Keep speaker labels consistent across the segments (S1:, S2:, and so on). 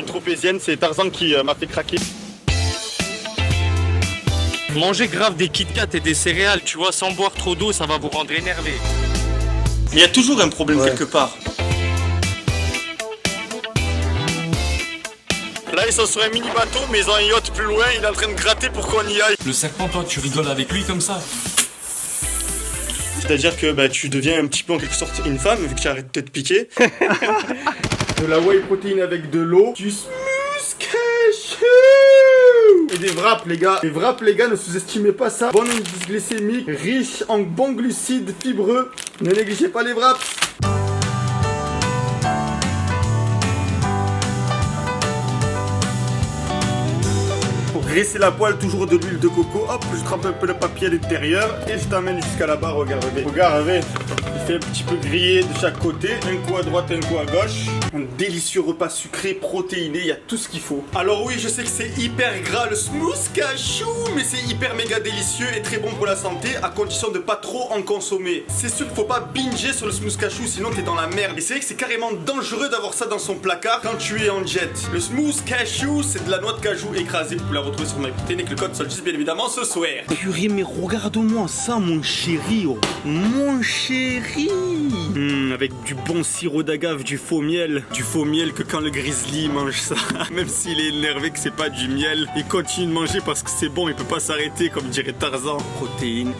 S1: Une tropézienne, c'est Tarzan qui m'a fait craquer.
S2: Mangez grave des Kit Kat et des céréales, tu vois, sans boire trop d'eau, ça va vous rendre énervé.
S1: Il y a toujours un problème quelque part. Là, ils sont sur un mini bateau, mais ils ont un yacht plus loin, il est en train de gratter pour qu'on y aille.
S2: Le serpent, toi, tu rigoles avec lui comme ça?
S1: C'est-à-dire que tu deviens un petit peu en quelque sorte une femme, vu que tu arrêtes de te piquer. De la whey protéine avec de l'eau, du smooth cashew et des wraps, les gars. Les wraps, les gars, ne sous-estimez pas ça. Bon indice glycémique, riche en bons glucides fibreux. Ne négligez pas les wraps. Pour graisser la poêle, toujours de l'huile de coco. Hop, je trempe un peu le papier à l'intérieur et je t'emmène jusqu'à là-bas. Regardez. Regardez. Il fait un petit peu griller de chaque côté. Un coup à droite, un coup à gauche. Un délicieux repas sucré, protéiné. Il y a tout ce qu'il faut. Alors oui, je sais que c'est hyper gras le smooth cashew, mais c'est hyper méga délicieux et très bon pour la santé, à condition de pas trop en consommer. C'est sûr qu'il faut pas binger sur le smooth cashew, sinon t'es dans la merde. Et c'est vrai que c'est carrément dangereux d'avoir ça dans son placard quand tu es en jet. Le smooth cashew, c'est de la noix de cajou écrasée. Vous pouvez la retrouver sur MyProtein avec le code SOLSTICE bien évidemment ce soir.
S3: Purée, mais regarde-moi ça, mon chéri, oh. Mon chéri.
S1: Avec du bon sirop d'agave, du faux miel. Du faux miel que quand le grizzly mange ça, même s'il est énervé que c'est pas du miel, il continue de manger parce que c'est bon, il peut pas s'arrêter comme dirait Tarzan. Protéines.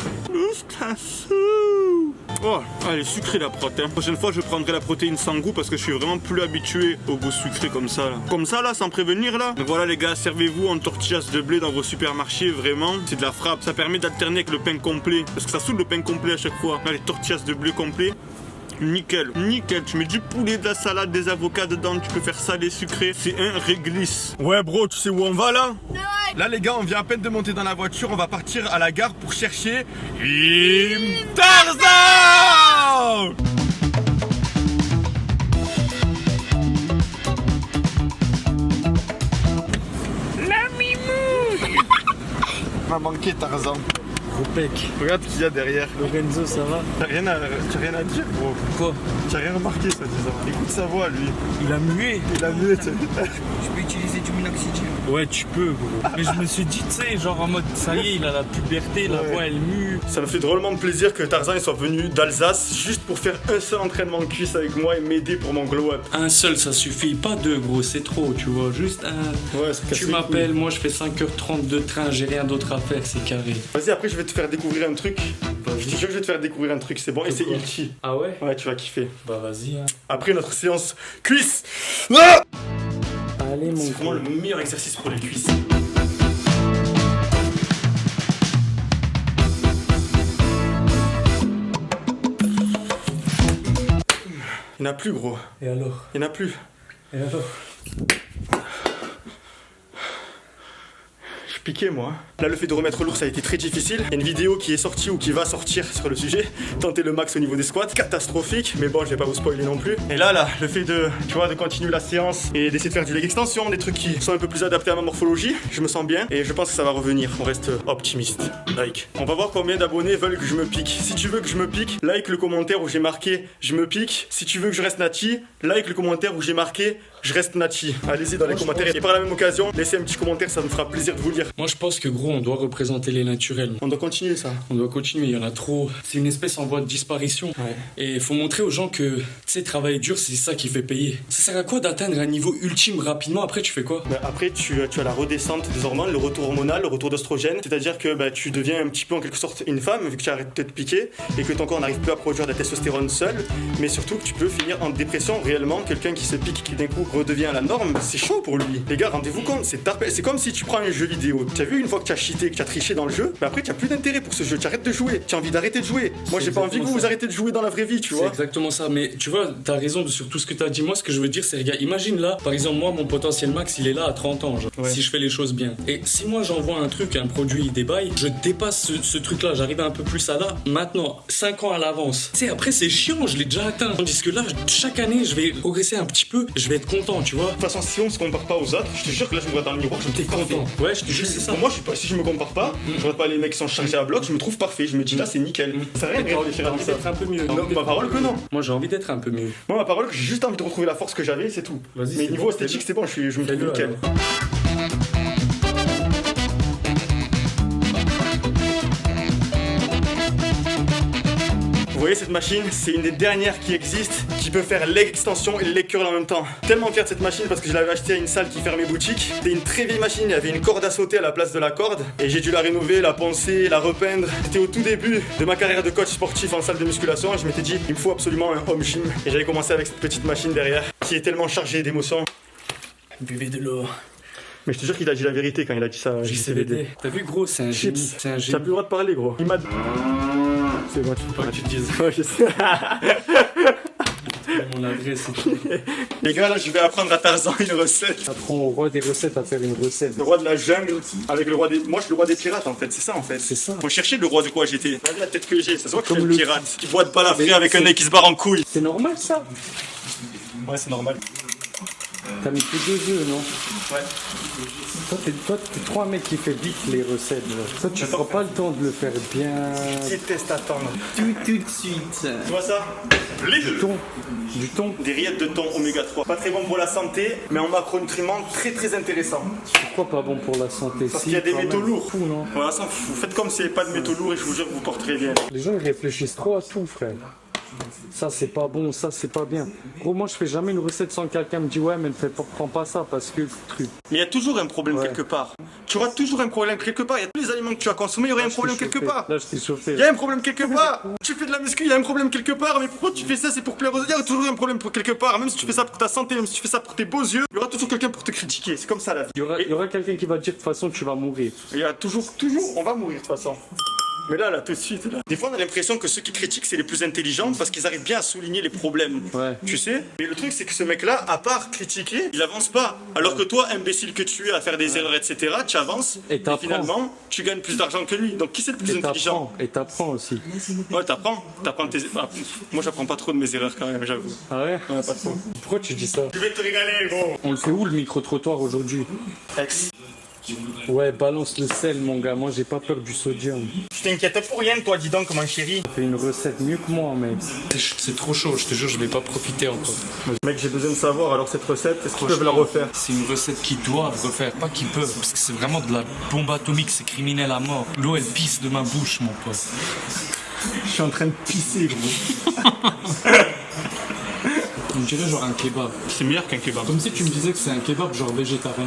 S1: Oh, elle est sucrée la protéine. La prochaine fois, je prendrai la protéine sans goût parce que je suis vraiment plus habitué au goût sucré comme ça. Là. Comme ça, là, sans prévenir, là. Donc voilà, les gars, servez-vous en tortillas de blé dans vos supermarchés, vraiment. C'est de la frappe. Ça permet d'alterner avec le pain complet. Parce que ça saoule le pain complet à chaque fois. Là, les tortillas de blé complet. Nickel, nickel, tu mets du poulet, de la salade, des avocats dedans, tu peux faire salé, sucré, c'est un réglisse. Ouais bro, tu sais où on va là? Là les gars, on vient à peine de monter dans la voiture, on va partir à la gare pour chercher Tarzan.
S2: La mimouche.
S1: M'a manqué Tarzan.
S3: Ropec.
S1: Regarde ce qu'il y a derrière.
S3: Lorenzo, ça va?
S1: T'as rien à dire gros.
S3: Quoi?
S1: T'as rien remarqué ça disant. Écoute sa voix lui.
S3: Il a mué.
S1: Il a mué.
S4: Je peux utiliser du minoxidil.
S3: Ouais, tu peux, gros. Mais je me suis dit, tu sais, genre en mode, ça y est, il a la puberté, la voix, elle mue.
S1: Ça me fait drôlement plaisir que Tarzan il soit venu d'Alsace juste pour faire un seul entraînement de cuisse avec moi et m'aider pour mon glow up.
S2: Un seul, ça suffit. Pas deux, gros, c'est trop, tu vois. Juste un.
S1: Ouais, c'est
S2: Tu m'appelles, moi je fais 5h30 de train, j'ai rien d'autre à faire, c'est carré.
S1: Vas-y, après je vais te faire découvrir un truc. Je te jure que je vais te faire découvrir un truc, c'est bon. Et c'est Ilchi.
S2: Ah ouais?
S1: Ouais, tu vas kiffer.
S2: Bah vas-y, hein.
S1: Après notre séance cuisse. Ah,
S2: Allez, mon
S1: c'est vraiment le meilleur exercice pour les cuisses. Il n'y en a plus, gros.
S2: Et alors?
S1: Il n'y en a plus.
S2: Et alors?
S1: Je piquais moi. Là le fait de remettre lourd ça a été très difficile. Il y a une vidéo qui est sortie ou qui va sortir sur le sujet. Tenter le max au niveau des squats. Catastrophique. Mais bon je vais pas vous spoiler non plus. Et là le fait de de continuer la séance et d'essayer de faire du leg extension, des trucs qui sont un peu plus adaptés à ma morphologie. Je me sens bien et je pense que ça va revenir. On reste optimiste. Like. On va voir combien d'abonnés veulent que je me pique. Si tu veux que je me pique, like le commentaire où j'ai marqué je me pique. Si tu veux que je reste Nati, like le commentaire où j'ai marqué je reste Nati. Allez-y dans les commentaires. Et par la même occasion, laissez un petit commentaire, ça me fera plaisir de vous lire.
S2: Moi je pense que gros, on doit représenter les naturels.
S1: On doit continuer ça.
S2: On doit continuer, il y en a trop. C'est une espèce en voie de disparition.
S1: Ouais.
S2: Et il faut montrer aux gens que, tu sais, travailler dur, c'est ça qui fait payer. Ça sert à quoi d'atteindre un niveau ultime rapidement? Après, tu fais quoi?
S1: Après, tu as la redescente des hormones, le retour hormonal, le retour d'ostrogène. C'est-à-dire que tu deviens un petit peu en quelque sorte une femme, vu que tu arrêtes de te piquer et que ton corps n'arrive plus à produire de la testostérone seul. Mais surtout que tu peux finir en dépression réellement. Quelqu'un qui se pique, qui d'un coup redevient la norme, c'est chaud pour lui. Les gars, rendez-vous compte, c'est comme si tu prends un jeu vidéo. Tu as vu, une fois que tu as cheaté, que tu as triché dans le jeu, après tu as plus d'intérêt pour ce jeu. Tu arrêtes de jouer. Tu as envie d'arrêter de jouer. Moi, j'ai pas envie que vous arrêtez de jouer dans la vraie vie, tu vois.
S2: C'est exactement ça. Mais tu vois, t'as raison sur tout ce que t'as dit. Moi, ce que je veux dire, c'est, regarde, imagine là, par exemple, moi, mon potentiel max, il est là à 30 ans, genre, si je fais les choses bien. Et si moi, j'envoie un truc, un produit, des bails, je dépasse ce truc-là, j'arrive un peu plus à là, maintenant, 5 ans à l'avance. Tu sais, après, c'est chiant, je l'ai déjà atteint. Tandis que là, chaque année, je vais progresser un petit peu, je vais être content, tu vois.
S1: De toute façon, si on se compare pas aux autres, je te jure que là, je me vois dans le miroir, je me
S2: T'es
S1: trouve parfait.
S2: content. Ouais, je te jure, c'est ça.
S1: Moi, je suis pas, si je me compare pas, je regarde pas les mecs qui sont chargés à bloc, je me trouve parfait. Je me dis là, c'est nickel. Ça sert à rien de réfléchir à tout ça.
S2: D'être un peu mieux.
S1: Non, ma parole que non.
S2: Moi, j'ai envie d'être un peu mieux.
S1: Moi, ma parole que j'ai juste envie de retrouver la force que j'avais, c'est tout.
S2: Vas-y,
S1: Mais
S2: c'est
S1: niveau
S2: bon,
S1: esthétique, c'est bon, je me trouve
S2: Fais-le,
S1: nickel.
S2: alors.
S1: Vous voyez cette machine, c'est une des dernières qui existe, qui peut faire l'extension et le leg curl en même temps. Tellement fier de cette machine parce que je l'avais acheté à une salle qui fermait boutique. C'était une très vieille machine, il y avait une corde à sauter à la place de la corde. Et j'ai dû la rénover, la poncer, la repeindre. C'était au tout début de ma carrière de coach sportif en salle de musculation. Et je m'étais dit, il me faut absolument un home gym. Et j'avais commencé avec cette petite machine derrière, qui est tellement chargée d'émotions.
S2: Buvez de l'eau.
S1: Mais je te jure qu'il a dit la vérité quand il a dit ça.
S2: JCVD. T'as vu, gros, c'est un génie.
S1: Chips.
S2: C'est un
S1: T'as
S2: génie.
S1: plus le droit de parler, gros. Il m'a... C'est bon, tu peux
S2: Pas
S1: pas
S2: que tu te dises.
S1: Ouais, je sais.
S2: Mon adresse.
S1: Les gars, là, je vais apprendre à Tarzan une recette.
S3: Apprends au roi des recettes à faire une recette.
S1: Le roi de la jungle avec le roi des... Moi, je suis le roi des pirates, en fait. C'est ça, en fait.
S3: C'est ça.
S1: Faut chercher le roi de quoi j'étais. Regarde la tête que j'ai. Ça se voit que je suis
S3: Comme
S1: le
S3: le-
S1: pirate. Qui boit de balafré
S3: Mais
S1: avec un
S3: c'est-
S1: nez qui se barre en couille.
S3: C'est normal ça.
S1: Ouais, c'est normal.
S3: T'as mis que 2 œufs, non?
S1: Ouais.
S3: Toi, t'es trop un mec qui fait vite les recettes. Là. Toi, tu prends pas le temps de le faire bien.
S1: Je déteste attendre.
S4: Tout de suite.
S1: Tu vois ça? Lidl.
S3: Du thon.
S1: Des rillettes de thon oméga 3. Pas très bon pour la santé, mais en macronutriments très très intéressant.
S3: Pourquoi pas bon pour la santé?
S1: Parce qu'il y a des
S3: quand
S1: métaux
S3: même.
S1: lourds.
S3: Fou, non?
S1: Voilà, ça, vous faites comme s'il n'y avait pas de métaux lourds et je vous jure que vous porterez bien.
S3: Les gens ils réfléchissent trop à tout, frère. Ça c'est pas bon, ça c'est pas bien. Gros, moi je fais jamais une recette sans que quelqu'un me dit ouais, mais ne prends pas ça parce que le truc.
S1: Mais il y a toujours un problème
S3: Ouais.
S1: quelque part. Tu auras toujours un problème quelque part. Il y a tous les aliments que tu as consommés, il y aurait un problème quelque part.
S3: Là je t'ai chauffé.
S1: Il y a un problème quelque part. Tu fais de la muscu, il y a un problème quelque part. Mais pourquoi tu fais ça? C'est pour plaire aux autres. Il y a toujours un problème pour quelque part. Même si tu fais ça pour ta santé, même si tu fais ça pour tes beaux yeux, il y aura toujours quelqu'un pour te critiquer. C'est comme ça la vie.
S3: Il y aura quelqu'un qui va te dire de toute façon tu vas mourir.
S1: Il y a toujours, on va mourir de toute façon. Mais là, tout de suite, là. Des fois, on a l'impression que ceux qui critiquent, c'est les plus intelligents parce qu'ils arrivent bien à souligner les problèmes.
S3: Ouais.
S1: Tu sais? Mais le truc, c'est que ce mec-là, à part critiquer, il avance pas. Alors que toi, imbécile que tu es à faire des erreurs, etc., tu avances.
S3: Et t'apprends.
S1: finalement, tu gagnes plus d'argent que lui. Donc, qui c'est le plus intelligent?
S3: T'apprends aussi.
S1: Ouais, t'apprends tes... Ah, moi, j'apprends pas trop de mes erreurs quand même, j'avoue.
S3: Ah ouais?
S1: Ouais, pas trop.
S3: Pourquoi tu dis ça?
S1: Je vais te régaler, gros.
S3: On le fait où le micro-trottoir aujourd'hui?
S1: Ex.
S3: Ouais, balance le sel mon gars, moi j'ai pas peur du sodium.
S1: Tu t'inquiètes pour rien, toi, dis donc, mon chéri.
S3: Fais une recette mieux que moi mec.
S2: C'est trop chaud, je te jure, je vais pas profiter encore.
S1: Mec, j'ai besoin de savoir, alors cette recette, est-ce qu'ils peuvent la refaire?
S2: C'est une recette qu'ils doivent refaire, pas qu'ils peuvent, parce que c'est vraiment de la bombe atomique, c'est criminel à mort. L'eau elle pisse de ma bouche, mon pote.
S1: Je suis en train de pisser, gros.
S2: On dirait genre un kebab.
S1: C'est meilleur qu'un kebab.
S2: Comme si tu me disais que c'est un kebab genre végétarien.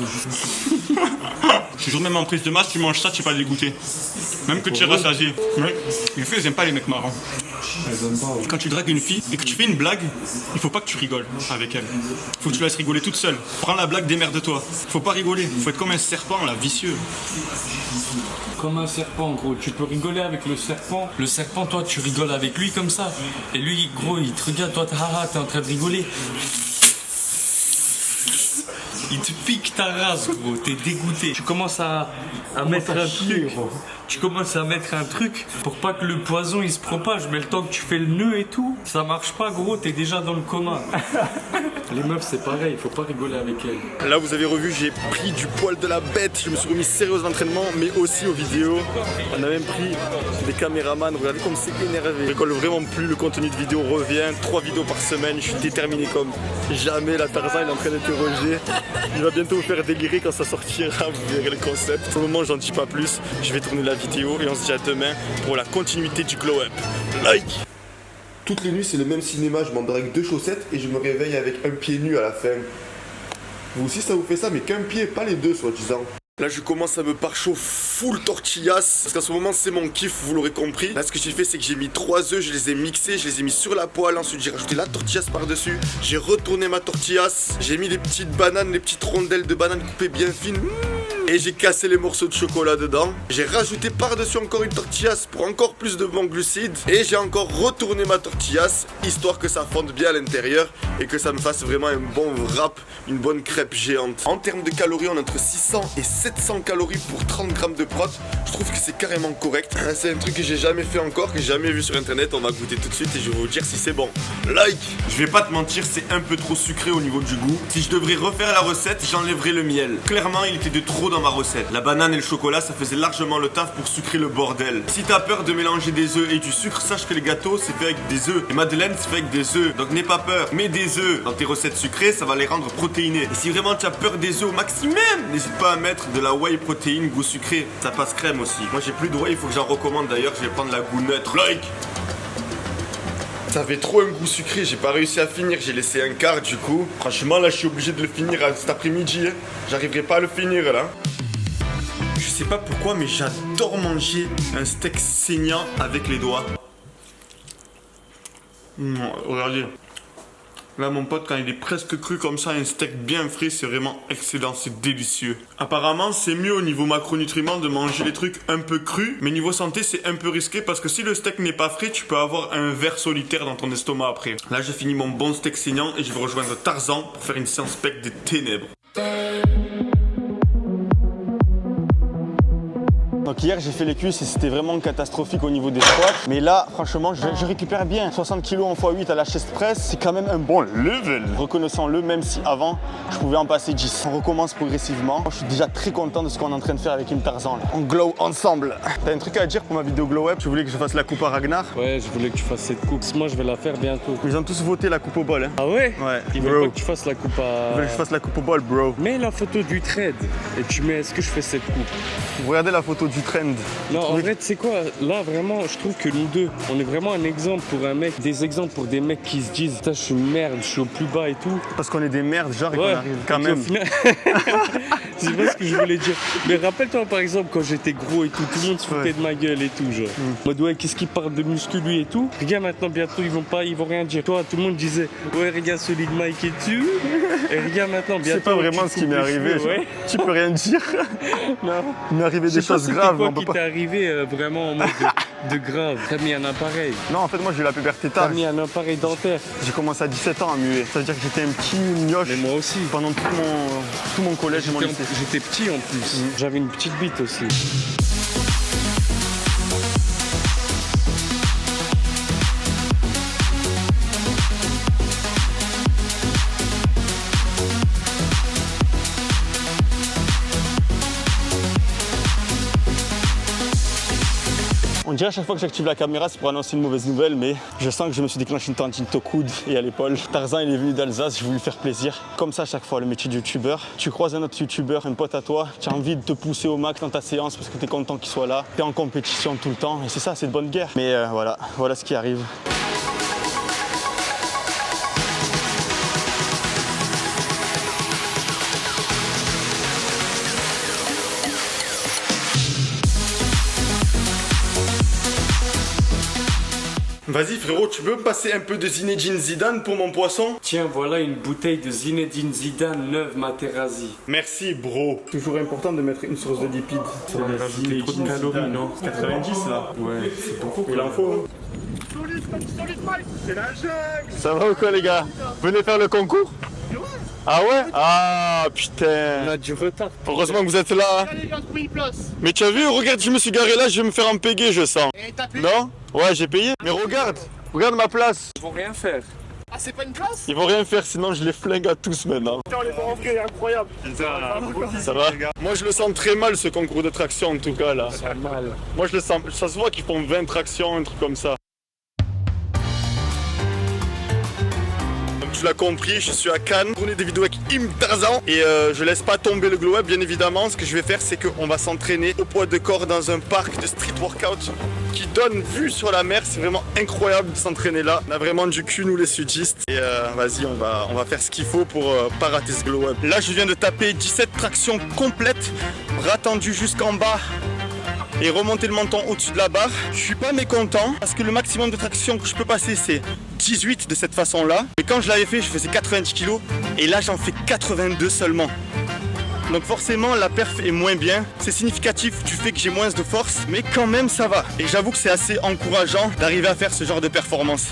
S1: Je te jure, même en prise de masse, tu manges ça, tu es pas dégoûté. Même que tu es rassasié. Ouais. Les filles, elles aiment pas les mecs marrants. Quand tu dragues une fille et que tu fais une blague, il faut pas que tu rigoles avec elle. Faut que tu la laisses rigoler toute seule. Prends la blague, démerde-toi. Faut pas rigoler. Faut être comme un serpent, là, vicieux.
S2: Comme un serpent, gros. Tu peux rigoler avec le serpent. Le serpent, toi, tu rigoles avec lui comme ça. Et lui, gros, il te regarde, toi, t'es en train de rigoler. Il te pique ta race, gros. T'es dégoûté. Tu commences à mettre un truc. Tu commences à mettre un truc pour pas que le poison il se propage. Mais le temps que tu fais le nœud et tout, ça marche pas, gros. T'es déjà dans le coma. Les meufs, c'est pareil. Faut pas rigoler avec elles.
S1: Là, vous avez revu, j'ai pris du poil de la bête. Je me suis remis sérieux aux entraînements, mais aussi aux vidéos. On a même pris des caméramans. Regardez comme c'est énervé. Je rigole vraiment plus. Le contenu de vidéo revient. 3 vidéos par semaine. Je suis déterminé comme jamais. La Tarzan, il est en train d'interroger. Il va bientôt vous faire délirer quand ça sortira. Vous verrez le concept. Pour le moment, j'en dis pas plus. Je vais tourner la vidéo et on se dit à demain pour la continuité du glow up. Like!
S5: Toutes les nuits, c'est le même cinéma, je m'endors avec 2 chaussettes et je me réveille avec un pied nu à la fin. Vous aussi, ça vous fait ça, mais qu'un pied, pas les deux, soi-disant.
S1: Là, je commence à me parchaud full tortillas. Parce qu'en ce moment, c'est mon kiff, vous l'aurez compris. Là, ce que j'ai fait, c'est que j'ai mis 3 œufs, je les ai mixés, je les ai mis sur la poêle. Ensuite, j'ai rajouté la tortillas par-dessus. J'ai retourné ma tortillas. J'ai mis les petites bananes, les petites rondelles de bananes coupées bien fines.
S5: Et j'ai cassé les morceaux de chocolat dedans. J'ai rajouté par-dessus encore une tortillas pour encore plus de bons glucides. Et j'ai encore retourné ma tortillas, histoire que ça fonde bien à l'intérieur et que ça me fasse vraiment un bon wrap, une bonne crêpe géante. En termes de calories, on est entre 600 et 700 calories pour 30 grammes de prot. Je trouve que c'est carrément correct. C'est un truc que j'ai jamais fait encore, que j'ai jamais vu sur internet. On va goûter tout de suite et je vais vous dire si c'est bon. Like! Je vais pas te mentir, c'est un peu trop sucré au niveau du goût. Si je devrais refaire la recette, j'enlèverais le miel. Clairement, il était de trop dans ma recette. La banane et le chocolat, ça faisait largement le taf pour sucrer le bordel. Si t'as peur de mélanger des œufs et du sucre, sache que les gâteaux, c'est fait avec des œufs. Les madeleines, c'est fait avec des œufs. Donc n'aie pas peur. Mets des œufs dans tes recettes sucrées, ça va les rendre protéinés. Et si vraiment tu as peur des œufs au maximum, n'hésite pas à mettre de la whey protéine goût sucré. Ça passe crème aussi. Moi, j'ai plus de whey, il faut que j'en recommande d'ailleurs. Je vais prendre la goût neutre. Like! Ça avait trop un goût sucré, j'ai pas réussi à finir, j'ai laissé un quart du coup. Franchement là je suis obligé de le finir cet après-midi, hein. J'arriverai pas à le finir là. Je sais pas pourquoi mais j'adore manger un steak saignant avec les doigts. Regardez. Là mon pote quand il est presque cru comme ça, un steak bien frais, c'est vraiment excellent, c'est délicieux. Apparemment c'est mieux au niveau macronutriments de manger les trucs un peu crus, mais niveau santé c'est un peu risqué parce que si le steak n'est pas frais, tu peux avoir un ver solitaire dans ton estomac après. Là j'ai fini mon bon steak saignant et je vais rejoindre Tarzan pour faire une séance spec des ténèbres. Donc hier j'ai fait les cuisses et c'était vraiment catastrophique au niveau des squats. Mais là franchement je récupère bien. 60 kg en x8 à la chest press, c'est quand même un bon level. Reconnaissons-le, même si avant je pouvais en passer 10. On recommence progressivement. Je suis déjà très content de ce qu'on est en train de faire avec Kim Tarzan. On glow ensemble. T'as un truc à dire pour ma vidéo glow up? Tu voulais que je fasse la coupe à Ragnar?
S3: Ouais, je voulais que tu fasses cette coupe. Moi, je vais la faire bientôt.
S5: Ils ont tous voté la coupe au bol. Hein.
S3: Ah ouais?
S5: Ouais.
S3: Ils veulent pas que tu fasses la coupe à...
S5: Ils veulent que je fasse la coupe au bol, bro.
S3: Mets la photo du trade et tu mets est-ce que je fais cette coupe?
S5: Vous regardez la photo du trend.
S3: Non, en vrai, tu sais quoi? Là, vraiment, je trouve que nous deux, on est vraiment un exemple pour un mec, des exemples pour des mecs qui se disent putain, je suis une merde, je suis au plus bas et tout.
S5: Parce qu'on est des merdes, genre, et
S3: Ouais,
S5: qu'on arrive quand même.
S3: Final... c'est pas ce que je voulais dire. Mais rappelle-toi, par exemple, quand j'étais gros et tout le monde se foutait de ma gueule et tout, genre. En mode, ouais, qu'est-ce qu'il parle de muscu lui et tout. Regarde maintenant, bientôt, ils vont rien dire. Toi, tout le monde disait, ouais, regarde Solid Mike et tout. Et regarde maintenant, bientôt.
S5: C'est pas vraiment ce qui m'est arrivé.
S3: Ouais.
S5: Tu peux rien dire.
S3: Non.
S5: Il m'est arrivé des choses graves.
S3: Quoi qui t'est arrivé vraiment en mode de grave? T'as mis un appareil.
S5: Non, en fait, moi, j'ai eu la puberté
S3: T'as
S5: tard.
S3: mis un appareil dentaire.
S5: J'ai commencé à 17 ans à muer. C'est-à-dire que j'étais un petit mioche.
S3: Mais moi aussi.
S5: Pendant tout mon collège et mon lycée.
S3: J'étais petit en plus. J'avais une petite bite aussi.
S5: On dirait à chaque fois que j'active la caméra, c'est pour annoncer une mauvaise nouvelle, mais je sens que je me suis déclenché une tendinite au coude et à l'épaule. Tarzan, il est venu d'Alsace, je voulais lui faire plaisir. Comme ça, à chaque fois, le métier de youtubeur. Tu croises un autre youtubeur, un pote à toi, tu as envie de te pousser au max dans ta séance parce que tu es content qu'il soit là. Tu es en compétition tout le temps et c'est ça, c'est de bonne guerre. Mais voilà ce qui arrive. Vas-y frérot, tu peux me passer un peu de Zinedine Zidane pour mon poisson?
S3: Tiens, voilà une bouteille de Zinedine Zidane neuve Materazzi.
S5: Merci bro. Toujours important de mettre une source de lipides.
S3: Ça va rajouter trop de calories, non?
S5: 90 là.
S3: Ouais, c'est beaucoup.
S5: Il en faut. Ça va ou quoi les gars? Venez faire le concours? Ah ouais? Ah putain.
S3: On a du retard.
S5: Heureusement que vous êtes là. Hein. Mais tu as vu, regarde, je me suis garé là, je vais me faire empéguer, je sens. Non? Ouais, j'ai payé. Mais regarde ma place.
S3: Ils vont rien faire.
S4: Ah, c'est pas une place?
S5: Ils vont rien faire, sinon je les flingue à tous maintenant.
S4: Putain, on les voit en vrai, incroyable.
S5: Ça va? Moi je le sens très mal ce concours de traction en tout cas là.
S3: C'est mal.
S5: Moi je le sens, ça se voit qu'ils font 20 tractions, un truc comme ça. Tu l'as compris, je suis à Cannes, tourner des vidéos avec Kim Tarzan et je laisse pas tomber le glow up bien évidemment. Ce que je vais faire c'est qu'on va s'entraîner au poids de corps dans un parc de street workout qui donne vue sur la mer. C'est vraiment incroyable de s'entraîner là. On a vraiment du cul nous les sudistes et vas-y on va faire ce qu'il faut pour pas rater ce glow up. Là je viens de taper 17 tractions complètes, bras tendus jusqu'en bas et remonter le menton au-dessus de la barre. Je suis pas mécontent parce que le maximum de traction que je peux passer c'est 18 de cette façon là. Mais quand je l'avais fait je faisais 90 kg et là j'en fais 82 seulement.
S1: Donc forcément la perf est moins bien. C'est significatif du fait que j'ai moins de force, mais quand même ça va. Et j'avoue que c'est assez encourageant d'arriver à faire ce genre de performance.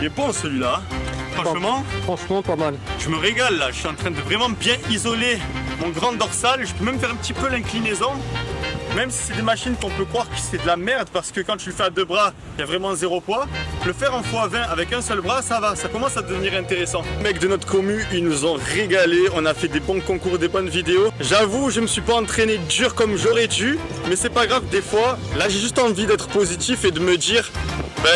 S1: Il est bon celui-là. Franchement,
S4: Franchement, pas mal.
S1: je me régale là. Je suis en train de vraiment bien isoler mon grand dorsal. Je peux même faire un petit peu l'inclinaison. Même si c'est des machines qu'on peut croire que c'est de la merde parce que quand tu le fais à deux bras, il y a vraiment zéro poids. Le faire en x20 avec un seul bras, ça va. Ça commence à devenir intéressant. Les mecs de notre commu, ils nous ont régalé. On a fait des bons concours, des bonnes vidéos. J'avoue, je me suis pas entraîné dur comme j'aurais dû. Mais c'est pas grave, des fois, là j'ai juste envie d'être positif et de me dire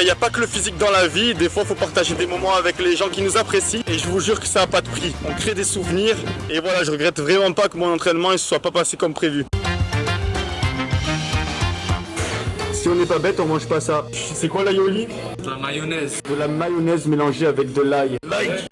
S1: il n'y a pas que le physique dans la vie, des fois il faut partager des moments avec les gens qui nous apprécient et je vous jure que ça n'a pas de prix. On crée des souvenirs et voilà, je regrette vraiment pas que mon entraînement ne soit pas passé comme prévu. Si on n'est pas bête, on mange pas ça. C'est quoi l'aioli?
S2: De la mayonnaise.
S1: De la mayonnaise mélangée avec de l'ail.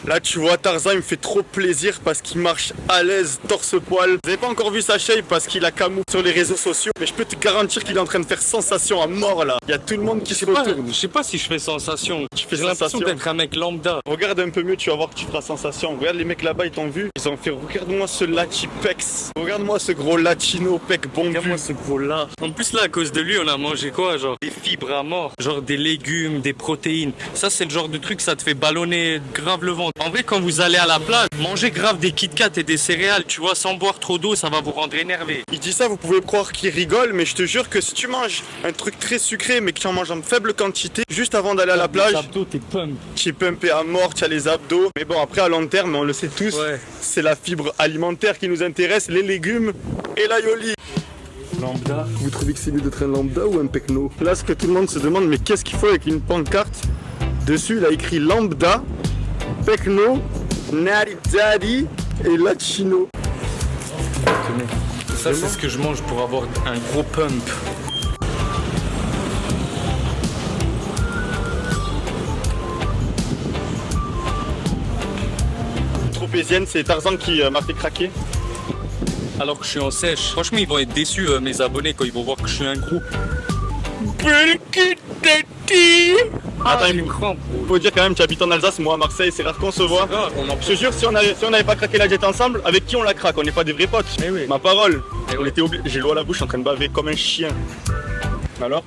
S1: Là tu vois, Tarzan il me fait trop plaisir parce qu'il marche à l'aise, torse-poil. Vous avez pas encore vu sa shape parce qu'il a camou sur les réseaux sociaux, mais je peux te garantir qu'il est en train de faire sensation à mort là. Il y a tout le monde qui se retourne.
S2: Je sais pas si je fais sensation.
S1: Tu fais
S2: J'ai l'impression
S1: sensation.
S2: d'être un mec lambda.
S1: Regarde un peu mieux, tu vas voir que tu feras sensation. Regarde les mecs là-bas, ils t'ont vu. Ils ont fait, regarde-moi ce latipex. Regarde-moi ce gros latino pec bon
S2: Regarde-moi ce gros là. En plus là, à cause de lui, on a mangé quoi? Genre des fibres à mort, genre des légumes, des protéines. Ça, c'est le genre de truc, ça te fait ballonner grave le ventre. En vrai, quand vous allez à la plage, mangez grave des Kit Kat et des céréales, tu vois, sans boire trop d'eau, ça va vous rendre énervé.
S1: Il dit ça, vous pouvez croire qu'il rigole, mais je te jure que si tu manges un truc très sucré, mais que tu en manges en faible quantité, juste avant d'aller à la plage,
S2: t'es pump.
S1: tu es pumpé à mort, tu as les abdos. Mais bon, après à long terme, on le sait tous,
S2: Ouais.
S1: c'est la fibre alimentaire qui nous intéresse, les légumes et l'aioli.
S2: Lambda.
S1: Vous trouvez que c'est mieux d'être un lambda ou un pecno? Là, ce que tout le monde se demande, mais qu'est-ce qu'il faut avec une pancarte? Dessus, il a écrit lambda, pecno, natty daddy et latino.
S2: Ça, c'est ce que je mange pour avoir un gros pump.
S1: Tropézienne, c'est Tarzan qui m'a fait craquer.
S2: Alors que je suis en sèche. Franchement, ils vont être déçus, mes abonnés, quand ils vont voir que je suis un gros.
S1: Attends,
S2: j'ai
S1: il
S2: une crampe.
S1: faut dire quand même, tu habites en Alsace, moi à Marseille, c'est rare qu'on se voit.
S2: Ah, on en
S1: Je te jure, si on n'avait pas craqué la jet ensemble, avec qui on la craque? On n'est pas des vrais potes.
S2: Eh oui.
S1: Ma parole.
S2: Eh
S1: On
S2: oui.
S1: était obligés. J'ai l'eau à la bouche, je suis en train de baver comme un chien. Alors?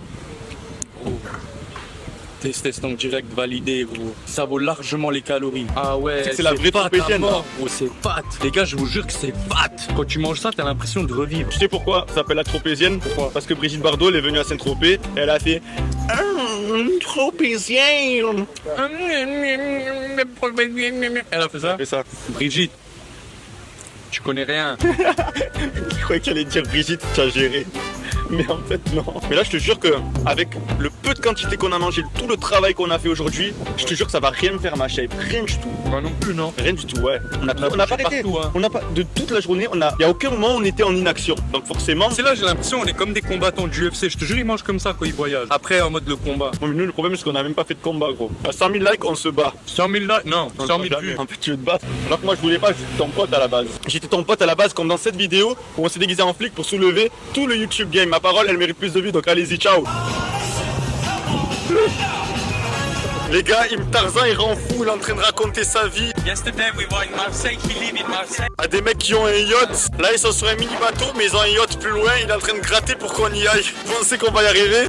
S2: Testeston direct validé, gros. Ça vaut largement les calories. Ah ouais,
S1: C'est la vraie
S2: pâte à
S1: tropézienne.
S2: mort, gros, c'est pâte. Les gars, je vous jure que c'est pâte. Quand tu manges ça, t'as l'impression de revivre.
S1: Tu sais pourquoi ça s'appelle la tropézienne? Pourquoi? Parce que Brigitte Bardot, elle est venue à Saint-Tropez, et elle a fait tropézienne.
S2: Elle a fait ça?
S1: C'est ça.
S2: Brigitte, tu connais rien.
S1: Je croyais qu'elle allait dire Brigitte, tu as géré. Mais en fait, non. Mais là, je te jure que avec le peu de quantité qu'on a mangé, tout le travail qu'on a fait aujourd'hui, je te jure que ça va rien me faire ma shape. Rien du tout.
S2: Moi non plus, non.
S1: Rien du tout, ouais. On n'a pas arrêté.
S2: partout, hein.
S1: On n'a pas, de toute la journée, il n'y a aucun moment où on était en inaction. Donc forcément,
S2: C'est là, j'ai l'impression, on est comme des combattants du UFC. Je te jure, ils mangent comme ça quand ils voyagent. Après, en mode le combat.
S1: bon, mais nous, le problème, c'est qu'on n'a même pas fait de combat, gros. À 100 000 likes, on se bat.
S2: 100 000 likes? Non, 100 000
S1: Jamais.
S2: vues.
S1: En fait, tu veux te battre. Alors que moi, je voulais pas, j'étais ton pote à la base. J'étais ton pote à la base, comme dans cette vidéo où on s'est déguisé en flic pour soulever tout le YouTube game. Ma parole, elle mérite plus de vues, donc allez-y, ciao. Les gars, Tarzan, il rend fou, il est en train de raconter sa vie
S2: Yesterday, we were in Marseille. He live in Marseille.
S1: à des mecs qui ont un yacht. Là, ils sont sur un mini bateau, mais ils ont un yacht plus loin. Il est en train de gratter pour qu'on y aille. Vous pensez qu'on va y arriver?